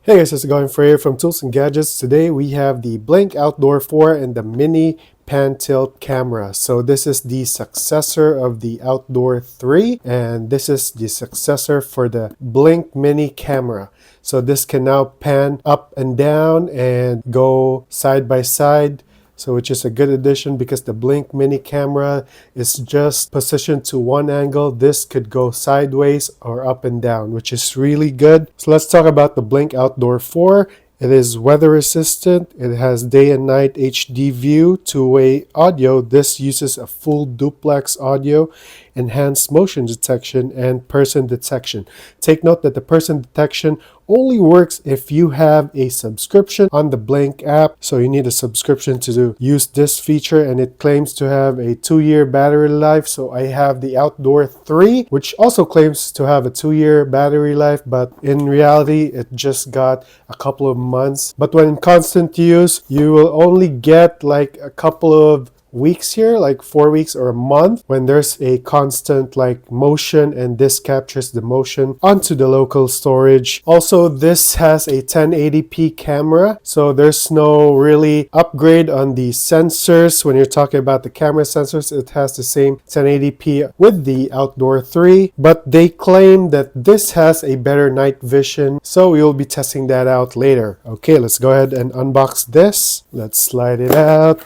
Hey guys, how's it going? Freya from Tools and Gadgets. Today we have the Blink Outdoor 4 and the Mini Pan Tilt camera. So this is the successor of the Outdoor 3 and this is the successor for the Blink Mini camera. So this can now pan up and down and go side by side. So which is a good addition because the Blink Mini camera is just positioned to one angle. This could go sideways or up and down, which is really good. So let's talk about the Blink Outdoor 4. It is weather resistant. It has day and night HD view, two-way audio. This uses a full duplex audio, enhanced motion detection, and person detection. Take note that the person detection only works if you have a subscription on the Blink app. So you need a subscription to use this feature, and it claims to have a 2-year battery life. So I have the Outdoor 3, which also claims to have a 2-year battery life, but in reality, it just got a couple of months. But when in constant use, you will only get like a couple of weeks here, like 4 weeks or a month, when there's a constant like motion, and this captures the motion onto the local storage. Also, this has a 1080p camera, so there's no really upgrade on the sensors. When you're talking about the camera sensors, it has the same 1080p with the Outdoor 3, but they claim that this has a better night vision, so we'll be testing that out later. Okay, let's go ahead and unbox this. Let's slide it out.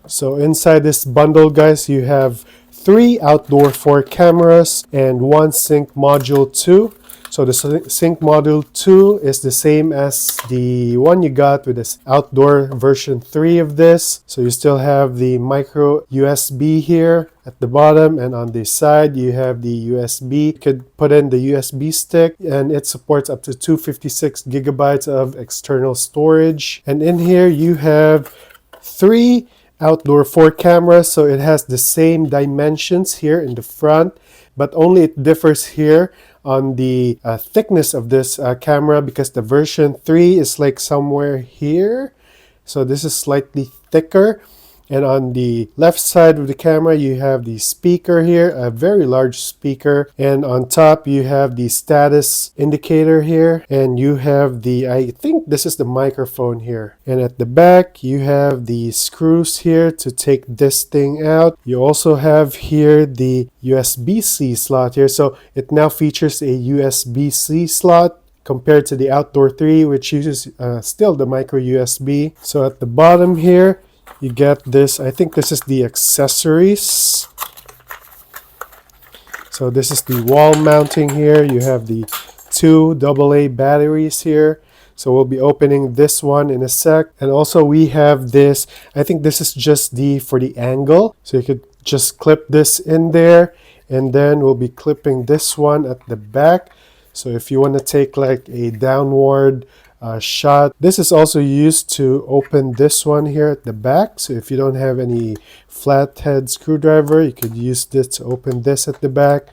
So inside this bundle, guys, you have 3 Outdoor 4 cameras and 1 Sync Module 2. So the Sync Module 2 is the same as the one you got with this Outdoor version 3 of this. So you still have the micro USB here at the bottom, and on the side you have the USB. You could put in the USB stick, and it supports up to 256 gigabytes of external storage. And in here you have 3 Outdoor 4 cameras, so it has the same dimensions here in the front, but only it differs here on the thickness of this camera, because the version 3 is like somewhere here, so this is slightly thicker. And on the left side of the camera, you have the speaker here, a very large speaker. And on top, you have the status indicator here. And you have the, I think this is the microphone here. And at the back, you have the screws here to take this thing out. You also have here the USB-C slot here. So it now features a USB-C slot compared to the Outdoor 3, which uses still the micro USB. So at the bottom here, you get this, I think this is the accessories. So this is the wall mounting here. You have the 2 AA batteries here. So we'll be opening this one in a sec. And also we have this, I think this is just for the angle. So you could just clip this in there. And then we'll be clipping this one at the back. So if you want to take like a downward shot. This is also used to open this one here at the back. So if you don't have any flathead screwdriver, you could use this to open this at the back.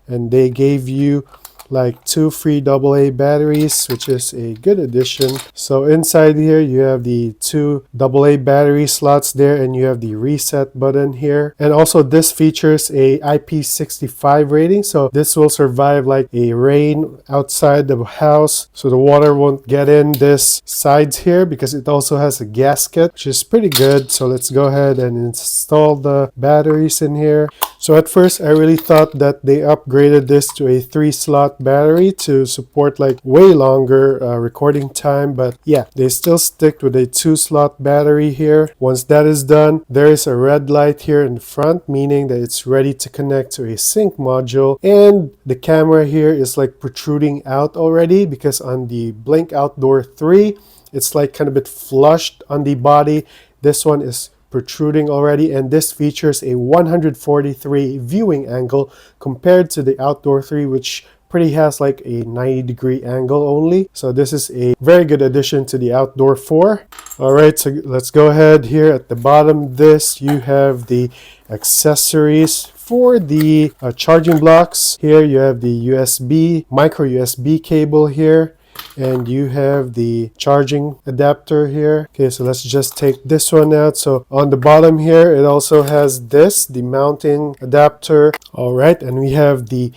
And they gave you like 2 free AA batteries, which is a good addition. So inside here you have the 2 AA battery slots there, and you have the reset button here. And also this features a IP65 rating, so this will survive like a rain outside the house, so the water won't get in this sides here, because it also has a gasket, which is pretty good. So let's go ahead and install the batteries in here. So at first I really thought that they upgraded this to a 3-slot battery to support like way longer recording time, but yeah, they still stick with a 2-slot battery here. Once that is done, there is a red light here in front, meaning that it's ready to connect to a sync module. And the camera here is like protruding out already, because on the Blink Outdoor 3 it's like kind of a bit flushed on the body. This one is protruding already, and this features a 143 viewing angle compared to the Outdoor 3, which pretty has like a 90-degree angle only. So this is a very good addition to the Outdoor 4. All right, so let's go ahead. Here at the bottom of this, you have the accessories for the charging blocks. Here you have the USB, micro USB cable here. And you have the charging adapter here. Okay, so let's just take this one out. So on the bottom here, it also has this, the mounting adapter. All right, and we have the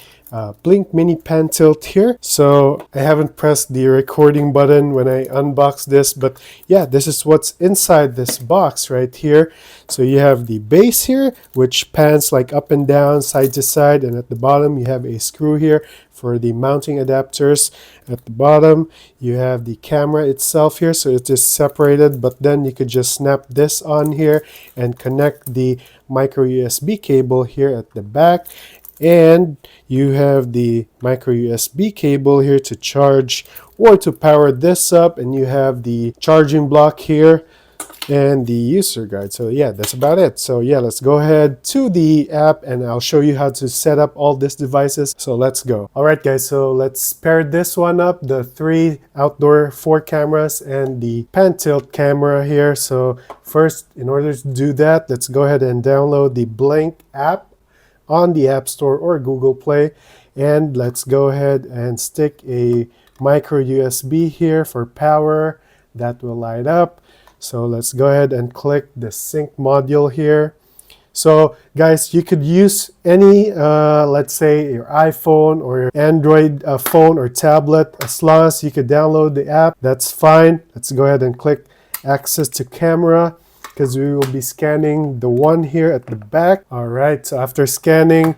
Blink Mini Pan Tilt here. So I haven't pressed the recording button when I unbox this, but yeah, this is what's inside this box right here. So you have the base here, which pans like up and down, side to side, and at the bottom you have a screw here for the mounting adapters. At the bottom you have the camera itself here, so it is separated, but then you could just snap this on here and connect the micro USB cable here at the back. And you have the micro USB cable here to charge or to power this up, and you have the charging block here and the user guide. So yeah, that's about it. So yeah, let's go ahead to the app and I'll show you how to set up all these devices. So let's go. All right guys, so let's pair this one up, the 3 outdoor 4 cameras and the pan tilt camera here. So first, in order to do that, let's go ahead and download the Blink app on the App Store or Google Play, and let's go ahead and stick a micro USB here for power. That will light up. So let's go ahead and click the sync module here. So guys, you could use any let's say your iPhone or your Android phone or tablet. As long as you could download the app, that's fine. Let's go ahead and click access to camera, because we will be scanning the one here at the back. All right, so after scanning,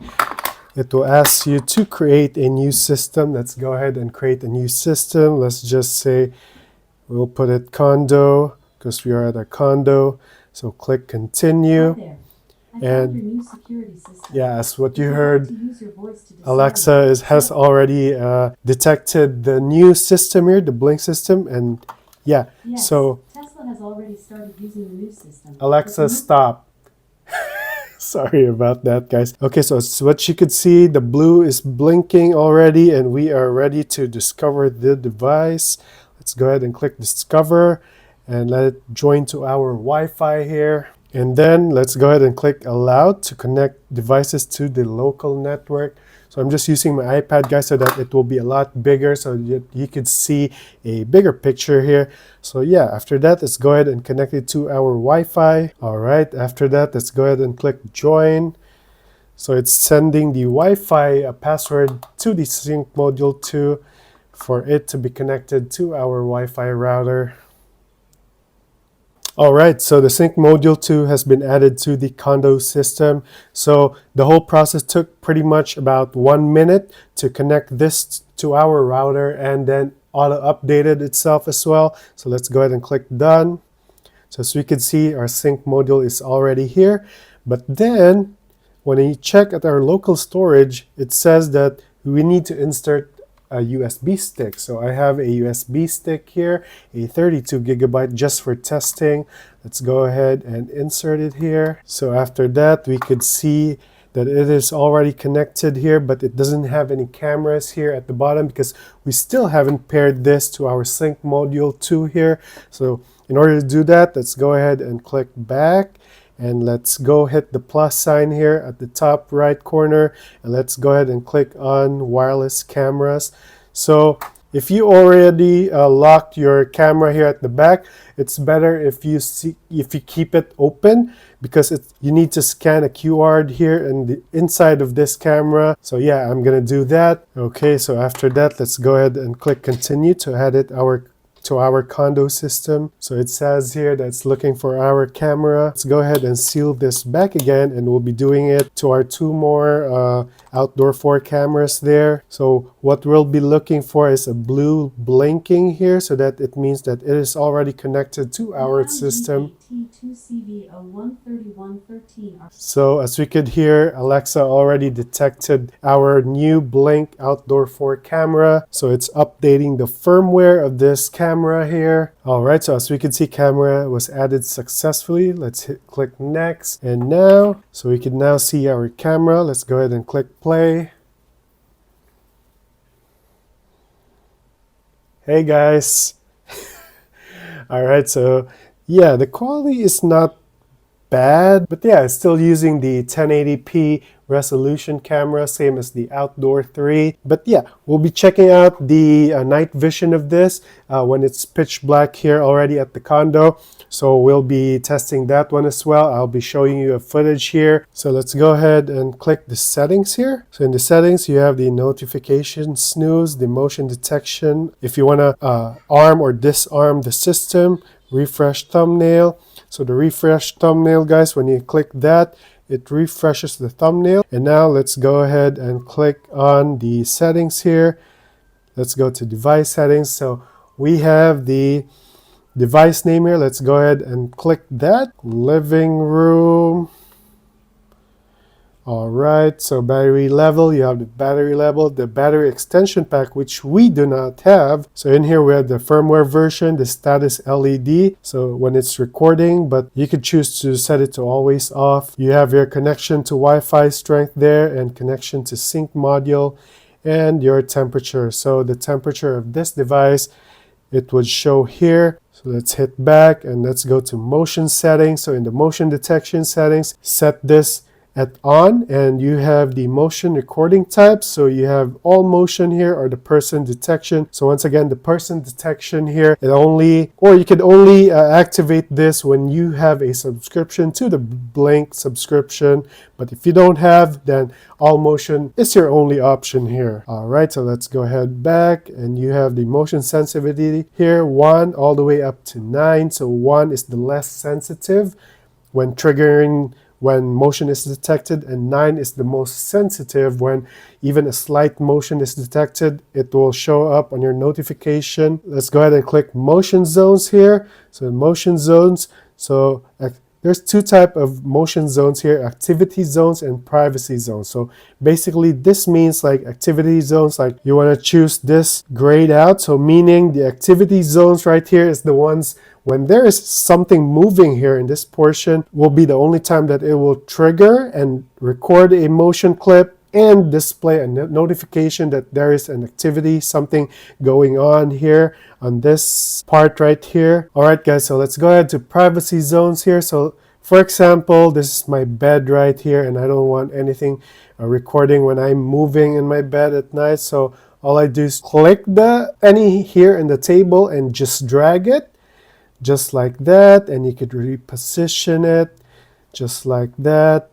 it will ask you to create a new system. Let's go ahead and create a new system. Let's just say we'll put it condo, because we are at a condo. So click continue. And yeah, as what you heard, Alexa has already detected the new system here, the Blink system, and yeah, so Tesla has already started using the new system. Alexa, stop. Sorry about that, guys. Okay, so it's what you could see, the blue is blinking already, and we are ready to discover the device. Let's go ahead and click discover and let it join to our Wi-Fi here. And then let's go ahead and click allow to connect devices to the local network. So I'm just using my iPad, guys, so that it will be a lot bigger, so you could see a bigger picture here. So yeah, after that, let's go ahead and connect it to our Wi-Fi. All right, after that, let's go ahead and click join. So it's sending the Wi-Fi password to the sync module 2 for it to be connected to our Wi-Fi router. All right, so the sync module 2 has been added to the condo system. So the whole process took pretty much about 1 minute to connect this to our router, and then auto updated itself as well. So let's go ahead and click done. So as we can see, our sync module is already here. But then when you check at our local storage, it says that we need to insert a USB stick. So I have a USB stick here, a 32 gigabyte just for testing. Let's go ahead and insert it here. So after that, we could see that it is already connected here, but it doesn't have any cameras here at the bottom because we still haven't paired this to our sync module 2 here. So in order to do that, let's go ahead and click back. And let's go hit the plus sign here at the top right corner, and let's go ahead and click on wireless cameras. So if you already locked your camera here at the back, it's better if you keep it open, because you need to scan a QR here in the inside of this camera. So yeah, I'm gonna do that. Okay, so after that, let's go ahead and click continue to add it to our condo system. So it says here that it's looking for our camera. Let's go ahead and seal this back again, and we'll be doing it to our 2 more outdoor 4 cameras there. So what we'll be looking for is a blue blinking here, so that it means that it is already connected to our system. So as we could hear, Alexa already detected our new Blink Outdoor 4 camera. So it's updating the firmware of this camera here. All right, so as we can see, camera was added successfully. Let's click next. And now, so we can now see our camera. Let's go ahead and click play. Hey guys. All right, so yeah, the quality is not bad. But yeah, it's still using the 1080p resolution camera, same as the Outdoor 3. But yeah, we'll be checking out the night vision of this when it's pitch black here already at the condo. So we'll be testing that one as well. I'll be showing you a footage here. So let's go ahead and click the settings here. So in the settings, you have the notification snooze, the motion detection. If you want to arm or disarm the system, refresh thumbnail. So the refresh thumbnail, guys, when you click that, it refreshes the thumbnail. And now let's go ahead and click on the settings here. Let's go to device settings. So we have the device name here. Let's go ahead and click that. Living room. All right, so battery level, you have the battery level, the battery extension pack, which we do not have. So in here we have the firmware version, the status LED, so when it's recording, but you could choose to set it to always off. You have your connection to Wi-Fi strength there and connection to sync module and your temperature. So the temperature of this device, it would show here. So let's hit back and let's go to motion settings. So in the motion detection settings, set this at on, and you have the motion recording type. So you have all motion here or the person detection. So once again, the person detection here, you could only activate this when you have a subscription to the Blink subscription. But if you don't have, then all motion is your only option here. All right, so let's go ahead back, and you have the motion sensitivity here, 1 all the way up to 9. So 1 is the less sensitive when triggering when motion is detected, and 9 is the most sensitive. When even a slight motion is detected, it will show up on your notification. Let's go ahead and click motion zones here. So motion zones, so there's two types of motion zones here, activity zones and privacy zones. So basically this means like activity zones, like you want to choose this grayed out. So meaning the activity zones right here is the ones when there is something moving here in this portion will be the only time that it will trigger and record a motion clip and display a notification that there is an activity, something going on here on this part right here. All right, guys, so let's go ahead to privacy zones here. So for example, this is my bed right here, and I don't want anything recording when I'm moving in my bed at night. So all I do is click any here in the table and just drag it just like that, and you could reposition it just like that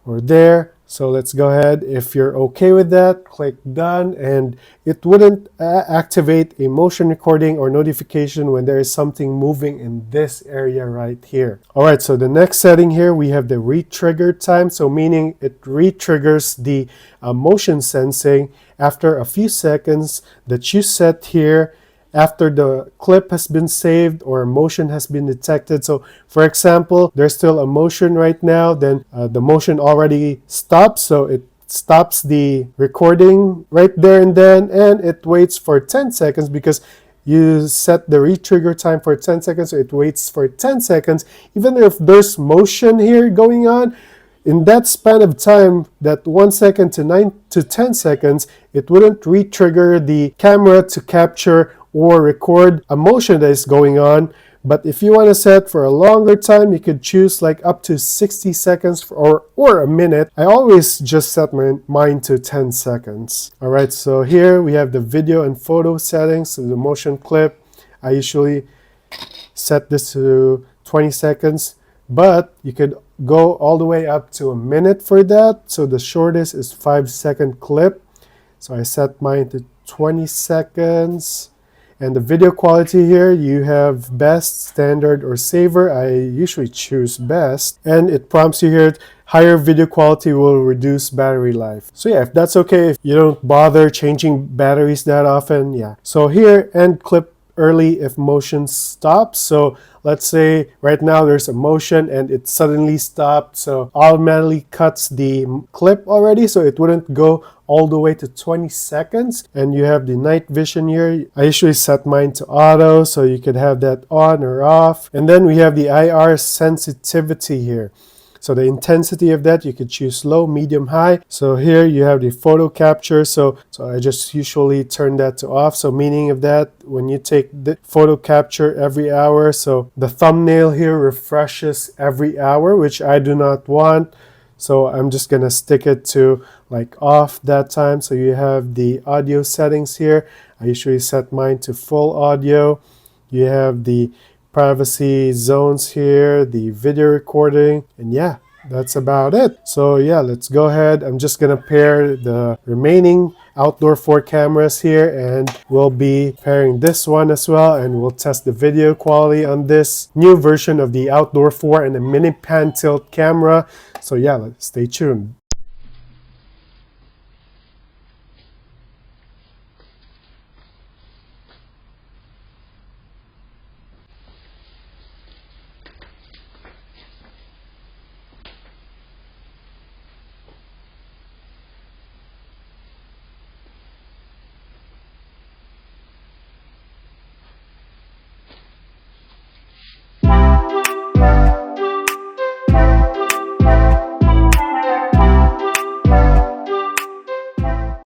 or there. So let's go ahead. If you're okay with that, click done, and it wouldn't activate a motion recording or notification when there is something moving in this area right here. All right, so the next setting here, we have the re-trigger time. So meaning it re-triggers the motion sensing after a few seconds that you set here, after the clip has been saved or motion has been detected. So for example, there's still a motion right now, then the motion already stops. So it stops the recording right there and then, and it waits for 10 seconds because you set the re-trigger time for 10 seconds. So it waits for 10 seconds. Even if there's motion here going on, in that span of time, that 1 second to 9 to 10 seconds, it wouldn't re-trigger the camera to capture or record a motion that is going on. But if you want to set for a longer time, you could choose like up to 60 seconds or a minute. I always just set mine to 10 seconds. All right, so here we have the video and photo settings. So the motion clip, I usually set this to 20 seconds, but you could go all the way up to a minute for that. So the shortest is 5-second clip. So I set mine to 20 seconds. And the video quality here, you have best, standard, or saver. I usually choose best. And it prompts you here, higher video quality will reduce battery life. So yeah, if that's okay, if you don't bother changing batteries that often, yeah. So here, end clip early if motion stops. So let's say right now there's a motion and it suddenly stopped. So automatically cuts the clip already. So it wouldn't go all the way to 20 seconds. And you have the night vision here. I usually set mine to auto, so you could have that on or off. And then we have the IR sensitivity here. So the intensity of that, you could choose low, medium, high. So here you have the photo capture. So I just usually turn that to off. So meaning of that, when you take the photo capture every hour, so the thumbnail here refreshes every hour, which I do not want. So I'm just gonna stick it to like off that time. So you have the audio settings here. I usually set mine to full audio. You have the privacy zones here, the video recording, and yeah, that's about it. So yeah, let's go ahead. I'm just gonna pair the remaining outdoor 4 cameras here, and we'll be pairing this one as well, and we'll test the video quality on this new version of the outdoor 4 and the mini pan tilt camera. So yeah, let's stay tuned.